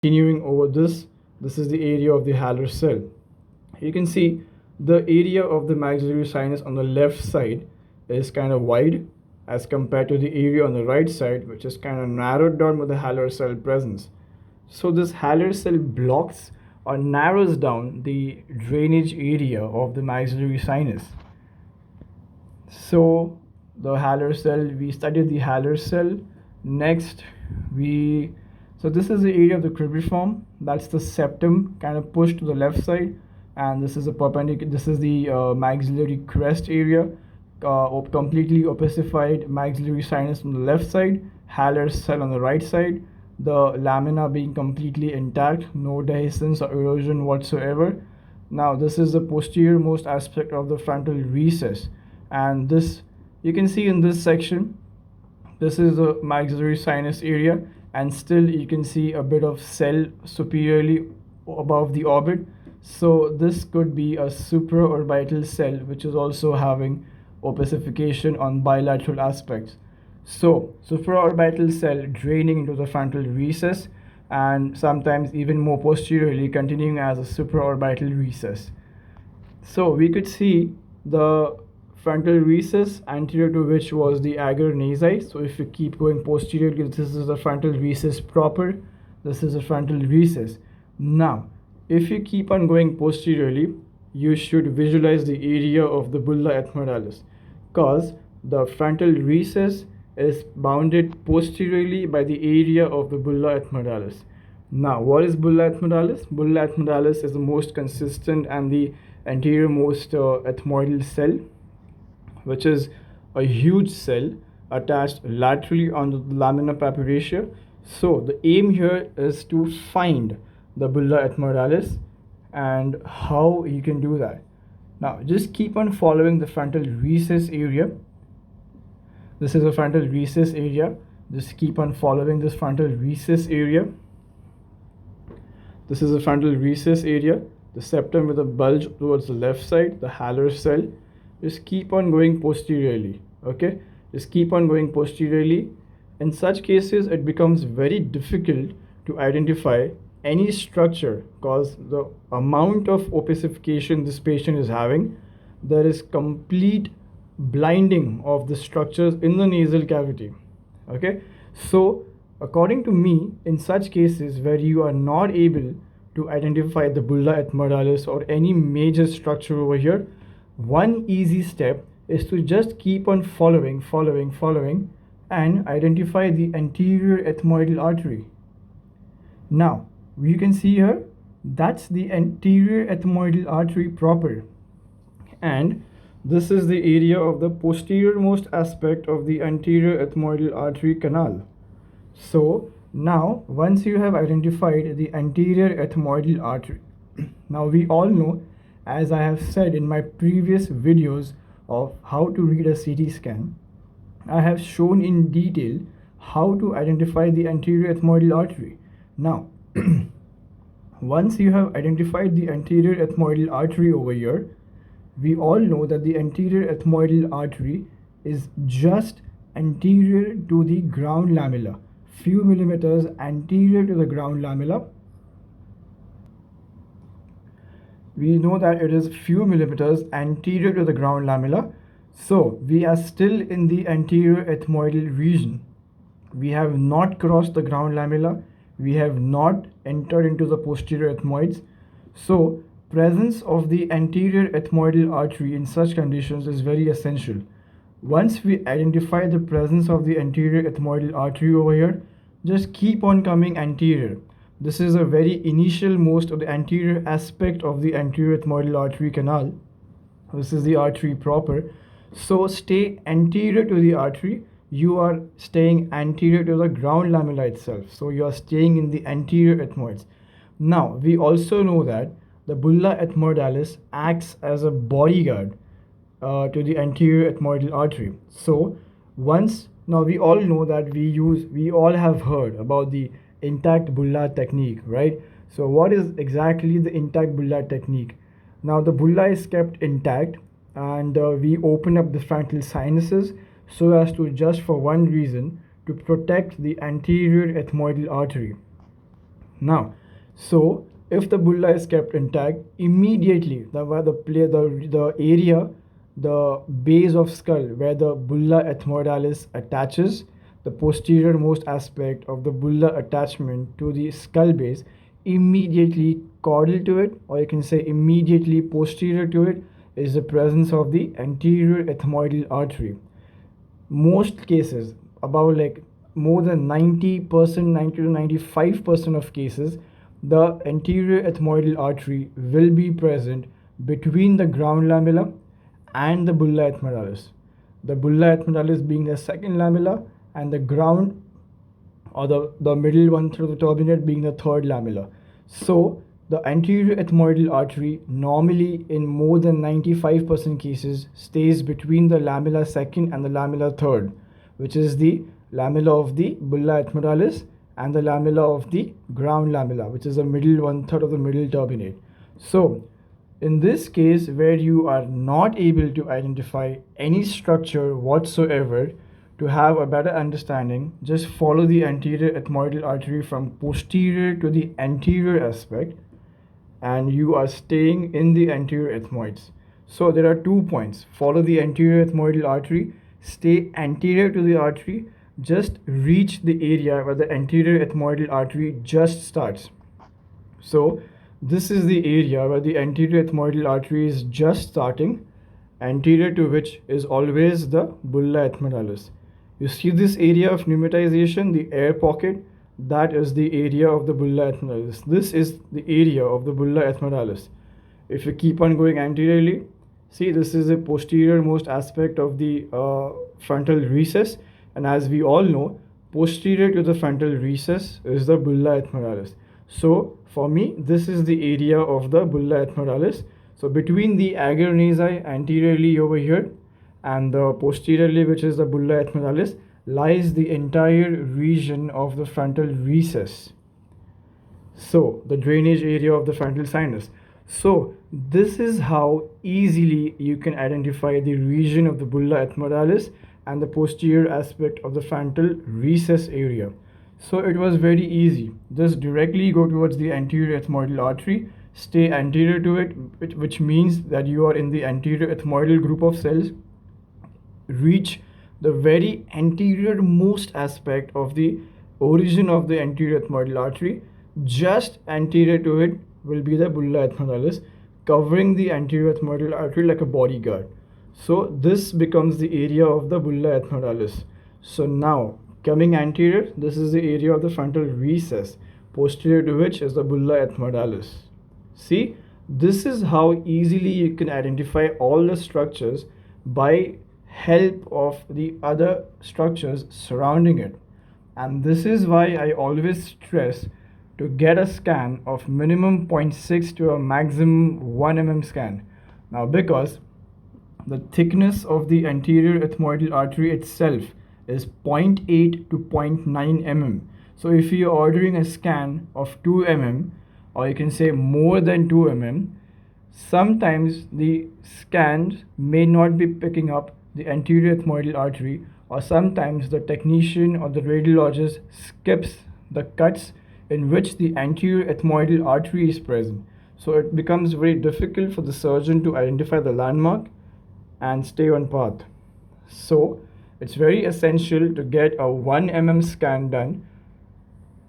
Continuing over this is the area of the halar cell. You can see the area of the maxillary sinus on the left side is kind of wide as compared to the area on the right side, which is kind of narrowed down with the halar cell presence. So this halar cell blocks or narrows down the drainage area of the maxillary sinus. So the halar cell, we studied the halar cell. Next, so this is the area of the cribriform. That's the septum kind of pushed to the left side, and this is a perpendicular. This is the maxillary crest area, completely opacified maxillary sinus on the left side, halar cell on the right side. The lamina being completely intact, no dehiscence or erosion whatsoever. Now this is the posterior most aspect of the frontal recess, and this you can see in this section. This is the maxillary sinus area, and still you can see a bit of cell superiorly above the orbit. So this could be a supraorbital cell which is also having opacification on bilateral aspects. So supraorbital cell draining into the frontal recess, and sometimes even more posteriorly continuing as a supraorbital recess. So we could see the frontal recess anterior to which was the agar nasi. So if you keep going posteriorly, this is the frontal recess proper. This is the frontal recess. Now, if you keep on going posteriorly, you should visualize the area of the bulla ethmoidalis, because the frontal recess is bounded posteriorly by the area of the bulla ethmoidalis. Now, what is bulla ethmoidalis? Bulla ethmoidalis is the most consistent and the anterior most ethmoidal cell, which is a huge cell attached laterally on the lamina papyracea. So the aim here is to find the bulla ethmoidalis and how you can do that. Now just keep on following the frontal recess area. This is a frontal recess area. Just keep on following this frontal recess area. This is a frontal recess area. The septum with a bulge towards the left side, the halar cell. Just keep on going posteriorly. Okay, just keep on going posteriorly. In such cases, it becomes very difficult to identify any structure, because the amount of opacification this patient is having, there is complete blinding of the structures in the nasal cavity. Okay, so according to me, in such cases where you are not able to identify the bulla ethmoidalis or any major structure over here, one easy step is to just keep on following and identify the anterior ethmoidal artery. Now you can see here, that's the anterior ethmoidal artery proper, and this is the area of the posterior most aspect of the anterior ethmoidal artery canal. So now once you have identified the anterior ethmoidal artery, now we all know, as I have said in my previous videos of how to read a CT scan, I have shown in detail how to identify the anterior ethmoidal artery. Now once you have identified the anterior ethmoidal artery over here, we all know that the anterior ethmoidal artery is just anterior to the ground lamella, few millimeters anterior to the ground lamella. We know that it is few millimeters anterior to the ground lamella. So we are still in the anterior ethmoidal region. We have not crossed the ground lamella. We have not entered into the posterior ethmoids. So presence of the anterior ethmoidal artery in such conditions is very essential. Once we identify the presence of the anterior ethmoidal artery over here, just keep on coming anterior. This is a very initial most of the anterior aspect of the anterior ethmoidal artery canal. This is the artery proper. So stay anterior to the artery. You are staying anterior to the ground lamella itself. So you are staying in the anterior ethmoids. Now we also know that the bulla ethmoidalis acts as a bodyguard to the anterior ethmoidal artery. So now we all know that we all have heard about the intact bulla technique, right? So what is exactly the intact bulla technique? Now the bulla is kept intact, and we open up the frontal sinuses so as to, just for one reason, to protect the anterior ethmoidal artery. Now, so if the bulla is kept intact, immediately the area, the base of skull where the bulla ethmoidalis attaches, the posterior most aspect of the bulla attachment to the skull base, immediately caudal to it, or you can say immediately posterior to it, is the presence of the anterior ethmoidal artery. Most cases, about like more than 90%, 90 to 95% of cases, the anterior ethmoidal artery will be present between the ground lamella and the bulla ethmoidalis. The bulla ethmoidalis being the second lamella, and the ground, or the middle one through the turbinate, being the third lamella. So the anterior ethmoidal artery normally in more than 95% cases stays between the lamella second and the lamella third, which is the lamella of the bulla ethmoidalis and the lamella of the ground lamella, which is the middle one third of the middle turbinate. So in this case, where you are not able to identify any structure whatsoever, to have a better understanding, just follow the anterior ethmoidal artery from posterior to the anterior aspect, and you are staying in the anterior ethmoids. So there are 2 points. Follow the anterior ethmoidal artery, stay anterior to the artery, just reach the area where the anterior ethmoidal artery just starts. So this is the area where the anterior ethmoidal artery is just starting, anterior to which is always the bulla ethmoidalis. You see this area of pneumatization, the air pocket, that is the area of the bulla ethmoidalis. This is the area of the bulla ethmoidalis. If you keep on going anteriorly, see, this is the posterior most aspect of the frontal recess, and as we all know, posterior to the frontal recess is the bulla ethmoidalis. So for me, this is the area of the bulla ethmoidalis. So between the agar nasi anteriorly over here and the posteriorly, which is the bulla ethmoidalis, lies the entire region of the frontal recess. So the drainage area of the frontal sinus. So this is how easily you can identify the region of the bulla ethmoidalis and the posterior aspect of the frontal recess area. So it was very easy. Just directly go towards the anterior ethmoidal artery, stay anterior to it, which means that you are in the anterior ethmoidal group of cells. Reach the very anterior most aspect of the origin of the anterior ethmoidal artery. Just anterior to it will be the bulla ethmoidalis, covering the anterior ethmoidal artery like a bodyguard. So this becomes the area of the bulla ethmoidalis. So now coming anterior, this is the area of the frontal recess, posterior to which is the bulla ethmoidalis. See, this is how easily you can identify all the structures by help of the other structures surrounding it. And this is why I always stress to get a scan of minimum 0.6 to a maximum 1 mm scan. Now, because the thickness of the anterior ethmoidal artery itself is 0.8 to 0.9 mm. So if you're ordering a scan of 2 mm, or you can say more than 2 mm, sometimes the scans may not be picking up the anterior ethmoidal artery, or sometimes the technician or the radiologist skips the cuts in which the anterior ethmoidal artery is present. So it becomes very difficult for the surgeon to identify the landmark and stay on path. So it's very essential to get a 1 mm scan done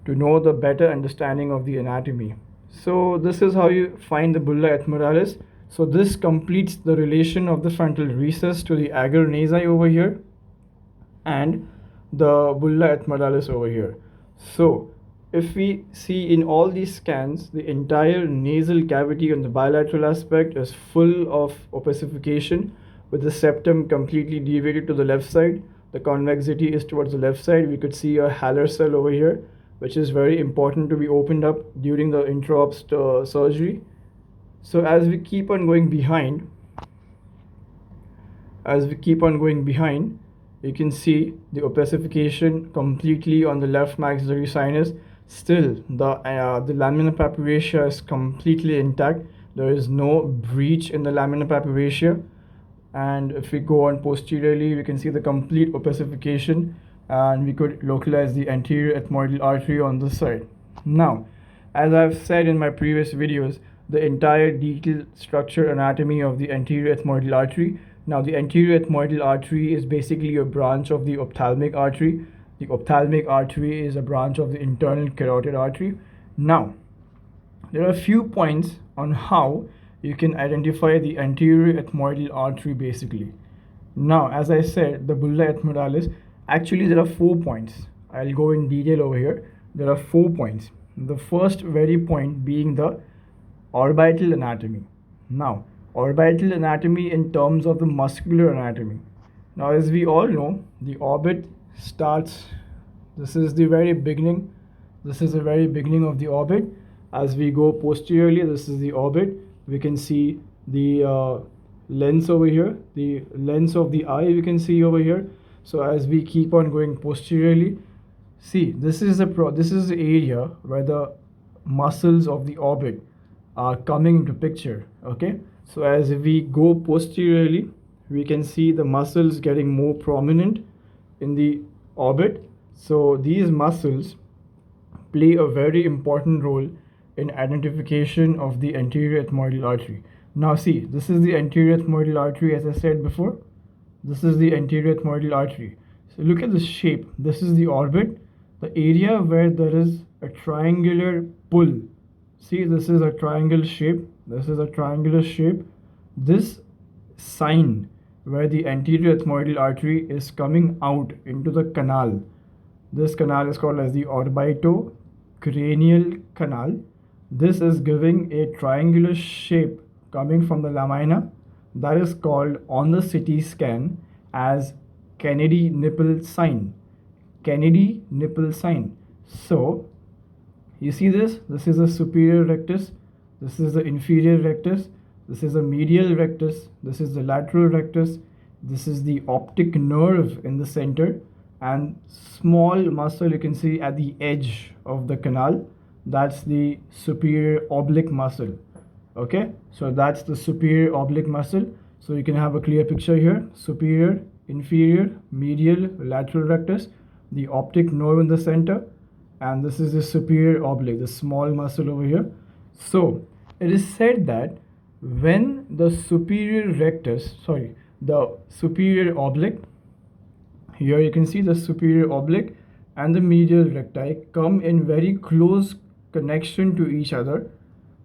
to know the better understanding of the anatomy. So this is how you find the bulla ethmoidalis. So this completes the relation of the frontal recess to the agar nasi over here and the bulla ethmoidalis over here. So if we see in all these scans, the entire nasal cavity on the bilateral aspect is full of opacification, with the septum completely deviated to the left side. The convexity is towards the left side. We could see a Haller cell over here, which is very important to be opened up during the intra-op surgery. So as we keep on going behind, you can see the opacification completely on the left maxillary sinus. Still, the lamina papyracea is completely intact. There is no breach in the lamina papyracea. And if we go on posteriorly, we can see the complete opacification, and we could localize the anterior ethmoidal artery on this side. Now, as I've said in my previous videos, the entire detailed structure anatomy of the anterior ethmoidal artery. Now, the anterior ethmoidal artery is basically a branch of the ophthalmic artery. The ophthalmic artery is a branch of the internal carotid artery. Now, there are a few points on how you can identify the anterior ethmoidal artery basically. Now, as I said, the bulla ethmoidalis, actually there are 4 points. I'll go in detail over here. There are 4 points. The first very point being the orbital anatomy. Now, orbital anatomy in terms of the muscular anatomy. Now, as we all know, the orbit starts, this is the very beginning. This is the very beginning of the orbit. As we go posteriorly, this is the orbit. We can see the lens over here, the lens of the eye we can see over here. So as we keep on going posteriorly, see, this is the area where the muscles of the orbit are coming into picture. Okay, so as we go posteriorly, we can see the muscles getting more prominent in the orbit. So these muscles play a very important role in identification of the anterior ethmoidal artery. Now see, this is the anterior ethmoidal artery, as I said before. This is the anterior ethmoidal artery. So look at the shape. This is the orbit, the area where there is a triangular pull. See, this is a triangle shape. This is a triangular shape. This sign where the anterior ethmoidal artery is coming out into the canal. This canal is called as the orbitocranial canal. This is giving a triangular shape coming from the lamina. That is called on the CT scan as Kennedy nipple sign. Kennedy nipple sign. So you see this? This is the superior rectus. This is the inferior rectus. This is the medial rectus. This is the lateral rectus. This is the optic nerve in the center, and small muscle you can see at the edge of the canal. That's the superior oblique muscle. Okay, so that's the superior oblique muscle. So you can have a clear picture here: superior, inferior, medial, lateral rectus, the optic nerve in the center, and this is the superior oblique, the small muscle over here. So it is said that when the superior oblique, here you can see the superior oblique and the medial recti come in very close connection to each other,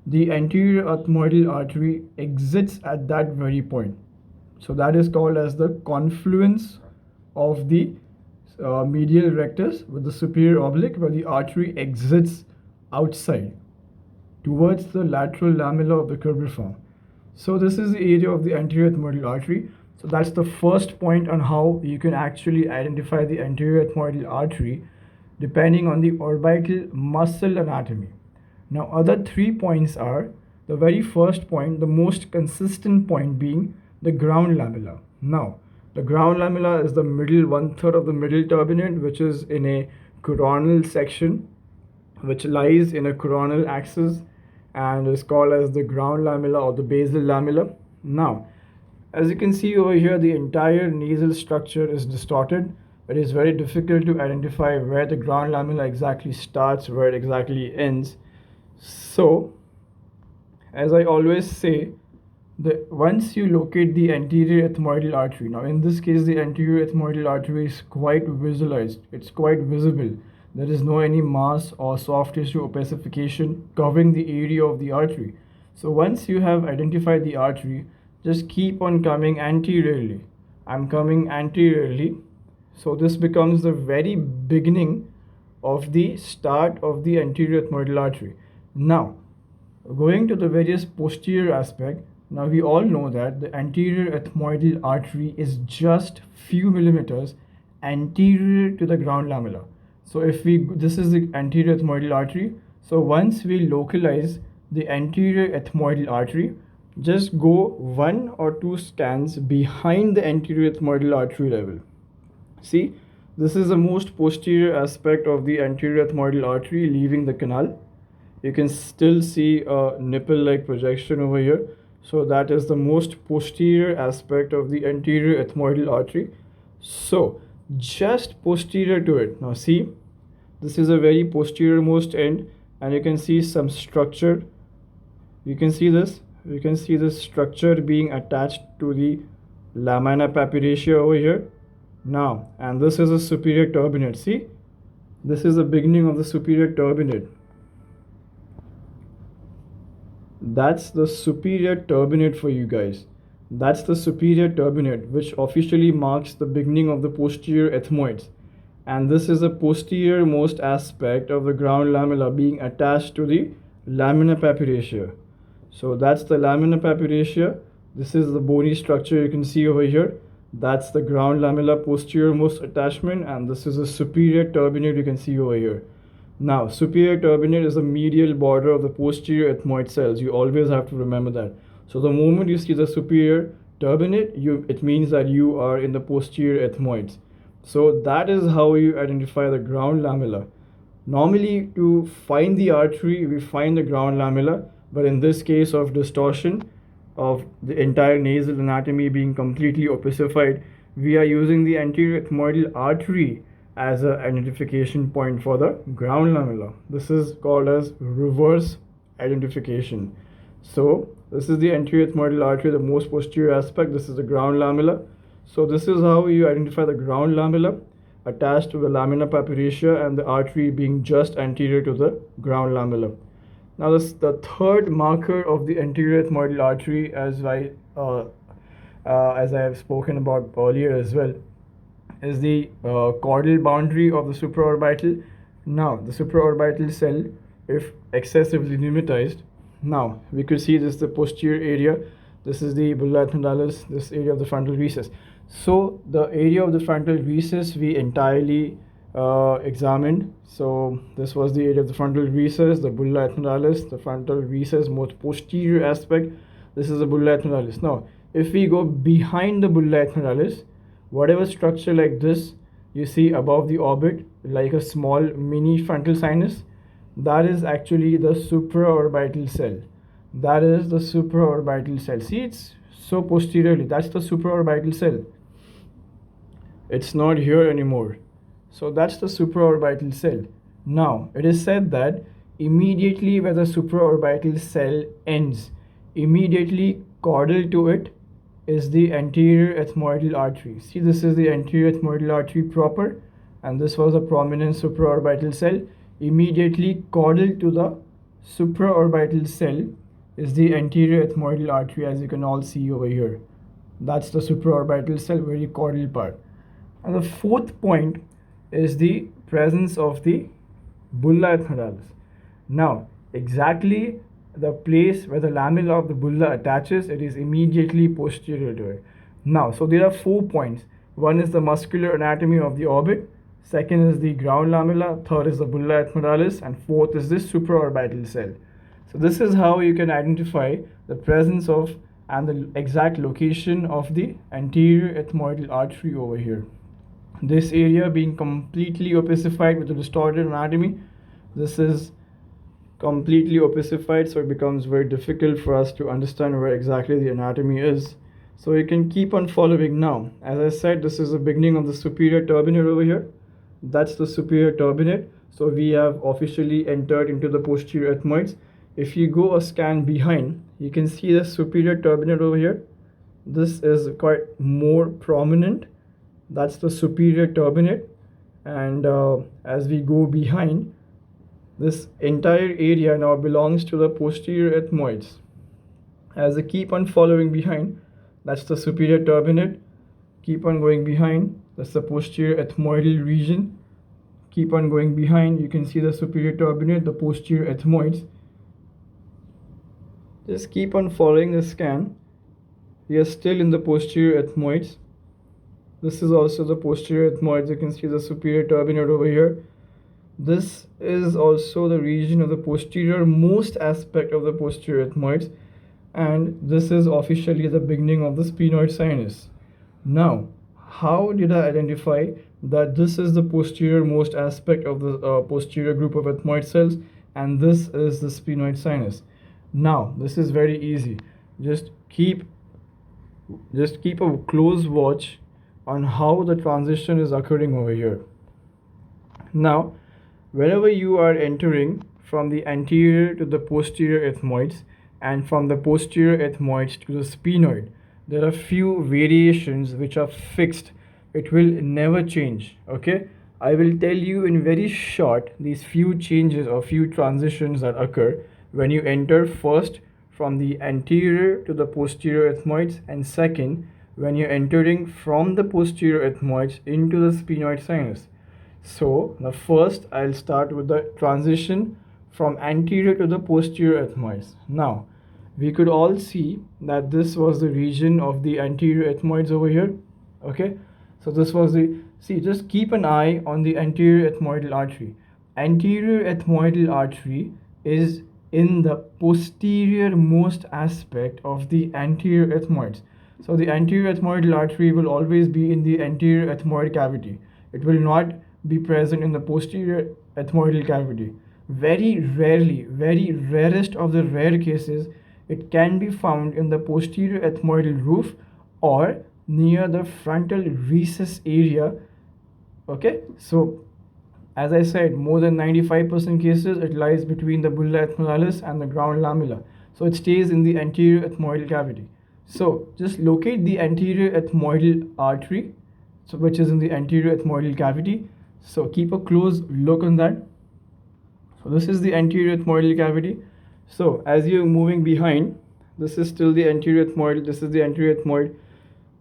the anterior ethmoidal artery exits at that very point. So that is called as the confluence of the medial rectus with the superior oblique, where the artery exits outside towards the lateral lamella of the cribriform. So this is the area of the anterior ethmoidal artery. So that's the first point on how you can actually identify the anterior ethmoidal artery depending on the orbital muscle anatomy. Now, other 3 points are: the very first point, the most consistent point, being the ground lamella. Now, the ground lamella is the middle 1/3 of the middle turbinate, which is in a coronal section, which lies in a coronal axis and is called as the ground lamella or the basal lamella. Now, as you can see over here, the entire nasal structure is distorted. It is very difficult to identify where the ground lamella exactly starts, where it exactly ends. So, as I always say, once you locate the anterior ethmoidal artery, now in this case the anterior ethmoidal artery is quite visualized, it's quite visible. There is no any mass or soft tissue opacification covering the area of the artery. So once you have identified the artery, just keep on coming anteriorly. I'm coming anteriorly. So this becomes the very beginning of the start of the anterior ethmoidal artery. Now, going to the various posterior aspect, now we all know that the anterior ethmoidal artery is just few millimeters anterior to the ground lamella. So this is the anterior ethmoidal artery. So once we localize the anterior ethmoidal artery, just go 1 or 2 scans behind the anterior ethmoidal artery level. See, this is the most posterior aspect of the anterior ethmoidal artery leaving the canal. You can still see a nipple-like projection over here. So that is the most posterior aspect of the anterior ethmoidal artery. So just posterior to it. Now see, this is a very posterior most end. and you can see some structure. You can see this structure being attached to the lamina papyracea over here. Now, and this is a superior turbinate. See, this is the beginning of the superior turbinate. That's the superior turbinate for you guys. That's the superior turbinate, which officially marks the beginning of the posterior ethmoids. And this is the posterior most aspect of the ground lamella being attached to the lamina papyracea. So that's the lamina papyracea. This is the bony structure you can see over here. That's the ground lamella posterior most attachment, and this is a superior turbinate you can see over here. Now, superior turbinate is the medial border of the posterior ethmoid cells. You always have to remember that. So the moment you see the superior turbinate, it means that you are in the posterior ethmoids. So that is how you identify the ground lamella. Normally, to find the artery, we find the ground lamella, but in this case of distortion of the entire nasal anatomy being completely opacified, we are using the anterior ethmoidal artery as an identification point for the ground lamella. This is called as reverse identification. So this is the anterior ethmoidal artery, the most posterior aspect. This is the ground lamella. So this is how you identify the ground lamella attached to the lamina papyracea and the artery being just anterior to the ground lamella. Now the third marker of the anterior ethmoidal artery, as I have spoken about earlier as well, is the caudal boundary of the supraorbital. Now the supraorbital cell, if excessively pneumatized, now we could see this is the posterior area, this is the bulla ethmoidalis, this area of the frontal recess. So the area of the frontal recess we entirely examined. So this was the area of the frontal recess, the bulla ethmoidalis, the frontal recess most posterior aspect. This is the bulla ethmoidalis. Now if we go behind the bulla ethmoidalis, whatever structure like this you see above the orbit, like a small mini frontal sinus, that is actually the supraorbital cell. That is the supraorbital cell. See, it's so posteriorly. That's the supraorbital cell. It's not here anymore. So that's the supraorbital cell. Now it is said that immediately where the supraorbital cell ends, immediately caudal to it is the anterior ethmoidal artery. See, this is the anterior ethmoidal artery proper, and this was a prominent supraorbital cell. Immediately caudal to the supraorbital cell is the anterior ethmoidal artery, as you can all see over here. That's the supraorbital cell, very caudal part. And the fourth point is the presence of the bulla ethmoidalis. Now, exactly the place where the lamella of the bulla attaches, it is immediately posterior to it. Now, so there are 4 points. One is the muscular anatomy of the orbit, second is the ground lamella, third is the bulla ethmoidalis, and fourth is the supraorbital cell. So this is how you can identify the presence of and the exact location of the anterior ethmoidal artery over here. This area being completely opacified with the distorted anatomy, this is completely opacified, so it becomes very difficult for us to understand where exactly the anatomy is. So you can keep on following. Now, as I said, this is the beginning of the superior turbinate over here. That's the superior turbinate. So we have officially entered into the posterior ethmoids. If you go a scan behind, you can see the superior turbinate over here. This is quite more prominent. That's the superior turbinate. And as we go behind, this entire area now belongs to the posterior ethmoids. As I keep on following behind, that's the superior turbinate. Keep on going behind, that's the posterior ethmoidal region. Keep on going behind, you can see the superior turbinate, the posterior ethmoids. Just keep on following the scan. We are still in the posterior ethmoids. This is also the posterior ethmoids. You can see the superior turbinate over here. This is also the region of the posterior most aspect of the posterior ethmoids, and this is officially the beginning of the sphenoid sinus. Now, how did I identify that this is the posterior most aspect of the posterior group of ethmoid cells and this is the sphenoid sinus? Now, this is very easy. Just keep a close watch on how the transition is occurring over here. Now, whenever you are entering from the anterior to the posterior ethmoids and from the posterior ethmoids to the sphenoid. There are few variations which are fixed. It will never change. Okay, I will tell you in very short these few changes or few transitions that occur when you enter first from the anterior to the posterior ethmoids, and second when you're entering from the posterior ethmoids into the sphenoid sinus. So the first, I'll start with the transition from anterior to the posterior ethmoids. Now we could all see that this was the region of the anterior ethmoids over here. Okay, so this was the, see, just keep an eye on the anterior ethmoidal artery. Anterior ethmoidal artery is in the posterior most aspect of the anterior ethmoids. So the anterior ethmoidal artery will always be in the anterior ethmoid cavity. It will not be present in the posterior ethmoidal cavity. Very rarely, very rarest of the rare cases, it can be found in the posterior ethmoidal roof or near the frontal recess area. Okay, so as I said, more than 95% cases it lies between the bulla ethmoralis and the ground lamella. So it stays in the anterior ethmoidal cavity. So just locate the anterior ethmoidal artery, so which is in the anterior ethmoidal cavity. So keep a close look on that. So this is the anterior ethmoidal cavity. So as you're moving behind, this is still the anterior ethmoid, this is the anterior ethmoid.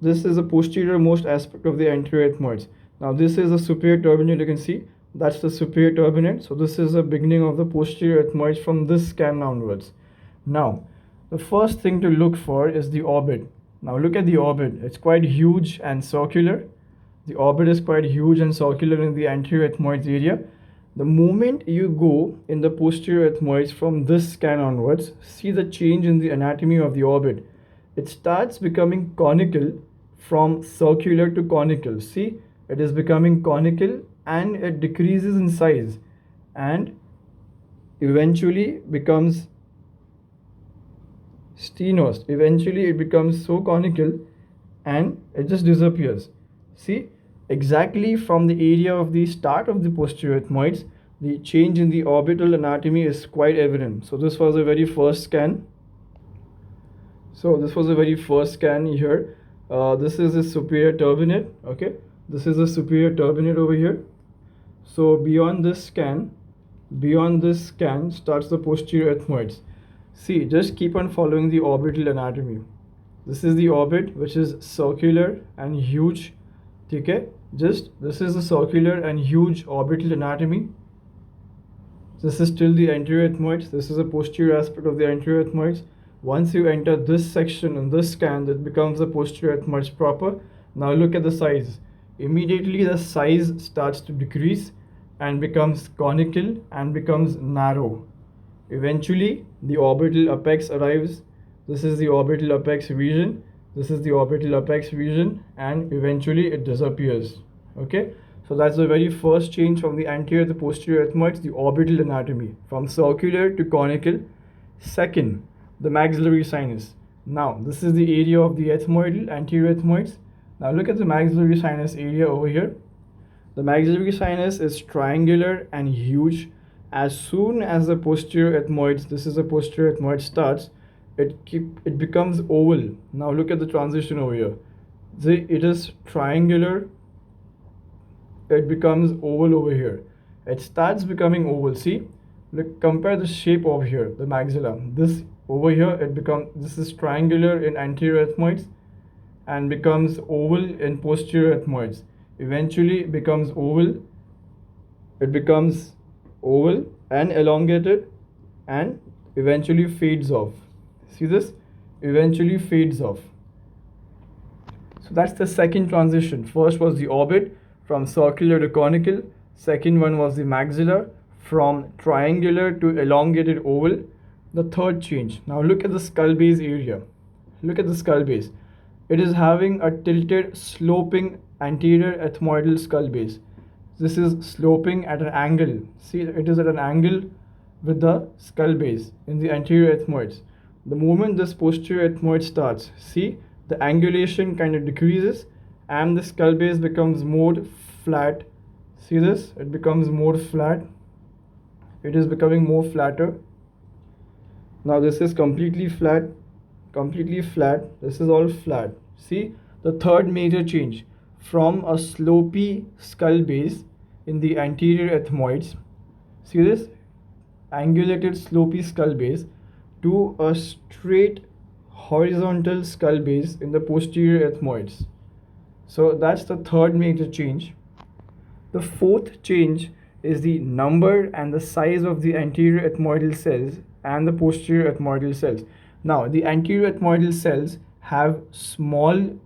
This is the posterior most aspect of the anterior ethmoids. Now this is the superior turbinate, you can see. That's the superior turbinate. So this is the beginning of the posterior ethmoids from this scan onwards. Now, the first thing to look for is the orbit. Now look at the orbit. It's quite huge and circular. The orbit is quite huge and circular in the anterior ethmoids area. The moment you go in the posterior ethmoids from this scan onwards, see the change in the anatomy of the orbit. It starts becoming conical from circular to conical. See, it is becoming conical and it decreases in size and eventually becomes stenosed. Eventually it becomes so conical and it just disappears. See, exactly from the area of the start of the posterior ethmoids, the change in the orbital anatomy is quite evident. So this was the very first scan. Here. This is a superior turbinate. Okay, this is a superior turbinate over here. So beyond this scan starts the posterior ethmoids. See, just keep on following the orbital anatomy. This is the orbit, which is circular and huge. Okay, just this is the circular and huge orbital anatomy. This is still the anterior ethmoids. This is a posterior aspect of the anterior ethmoids. Once you enter this section in this scan, that becomes the posterior ethmoids proper. Now look at the size. Immediately the size starts to decrease and becomes conical and becomes narrow. Eventually the orbital apex arrives. This is the orbital apex region. This is the orbital apex region, and eventually it disappears. Okay, so that's the very first change from the anterior to posterior ethmoids, the orbital anatomy from circular to conical. Second, the maxillary sinus. Now this is the area of the ethmoidal anterior ethmoids. Now look at the maxillary sinus area over here. The maxillary sinus is triangular and huge. As soon as the posterior ethmoids, this is the posterior ethmoid, starts, it becomes oval. Now look at the transition over here. It is triangular, it becomes oval over here. It starts becoming oval. See, look, compare the shape over here, the maxilla. This over here, this is triangular in anterior ethmoids and becomes oval in posterior ethmoids. Eventually it becomes oval. It becomes oval and elongated and eventually fades off. See this? Eventually fades off. So that's the second transition. First was the orbit from circular to conical. Second one was the maxilla from triangular to elongated oval. The third change. Now look at the skull base area. Look at the skull base. It is having a tilted sloping anterior ethmoidal skull base. This is sloping at an angle. See, it is at an angle with the skull base in the anterior ethmoids. The moment this posterior ethmoid starts, see, the angulation kind of decreases and the skull base becomes more flat. See this? It becomes more flat. it is becoming more flatter. Now this is completely flat, completely flat. This is all flat. See the third major change, from a slopy skull base in the anterior ethmoids. See this angulated slopy skull base to a straight horizontal skull base in the posterior ethmoids. So that's the third major change. The fourth change is the number and the size of the anterior ethmoidal cells and the posterior ethmoidal cells. Now, the anterior ethmoidal cells have small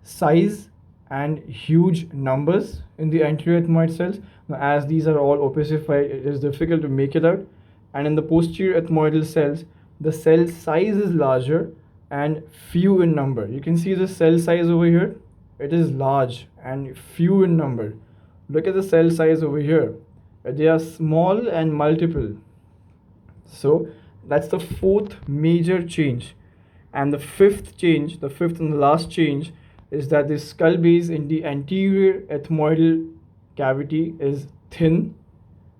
size and huge numbers in the anterior ethmoid cells. Now, as these are all opacified, it is difficult to make it out. And in the posterior ethmoidal cells, the cell size is larger and few in number. You can see the cell size over here. It is large and few in number. Look at the cell size over here. They are small and multiple. So that's the fourth major change. And the fifth change, the fifth and the last change, is that the skull base in the anterior ethmoidal cavity is thin.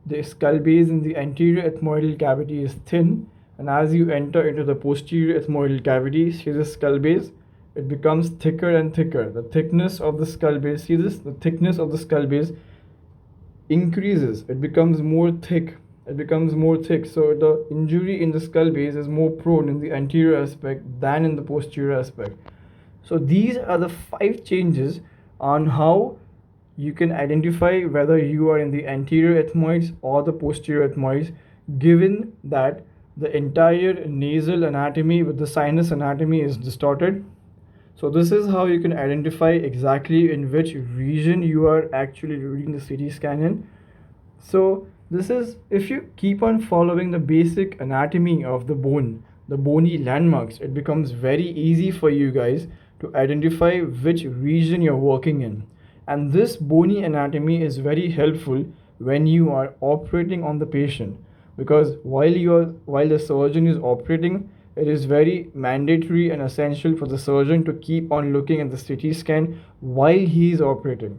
The skull base in the anterior ethmoidal cavity is thin, and as you enter into the posterior ethmoidal cavity, see the skull base, it becomes thicker and thicker. The thickness of the skull base, see this, the thickness of the skull base increases. It becomes more thick. It becomes more thick. So the injury in the skull base is more prone in the anterior aspect than in the posterior aspect. So these are the 5 changes on how you can identify whether you are in the anterior ethmoids or the posterior ethmoids, given that the entire nasal anatomy with the sinus anatomy is distorted. So this is how you can identify exactly in which region you are actually reading the CT scan in. So this is, if you keep on following the basic anatomy of the bone, the bony landmarks, it becomes very easy for you guys to identify which region you're working in. And this bony anatomy is very helpful when you are operating on the patient, because while the surgeon is operating, it is very mandatory and essential for the surgeon to keep on looking at the CT scan while he is operating.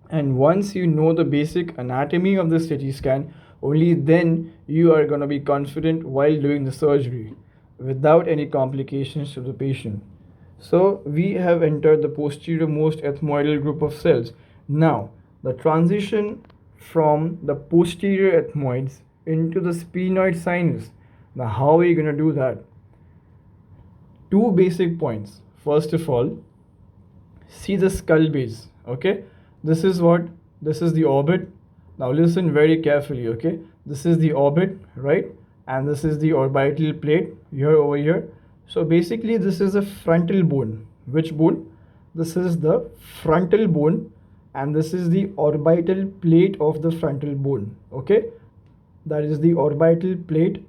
And once you know the basic anatomy of the CT scan, only then you are going to be confident while doing the surgery without any complications to the patient. So we have entered the posterior most ethmoidal group of cells. Now the transition from the posterior ethmoids into the sphenoid sinus. Now how are we going to do that? 2 basic points. First of all, see the skull base. Okay, this is the orbit. Now listen very carefully. Okay, this is the orbit, right? And this is the orbital plate here over here. So basically this is a frontal bone. Which bone? This is the frontal bone, and this is the orbital plate of the frontal bone. Okay, that is the orbital plate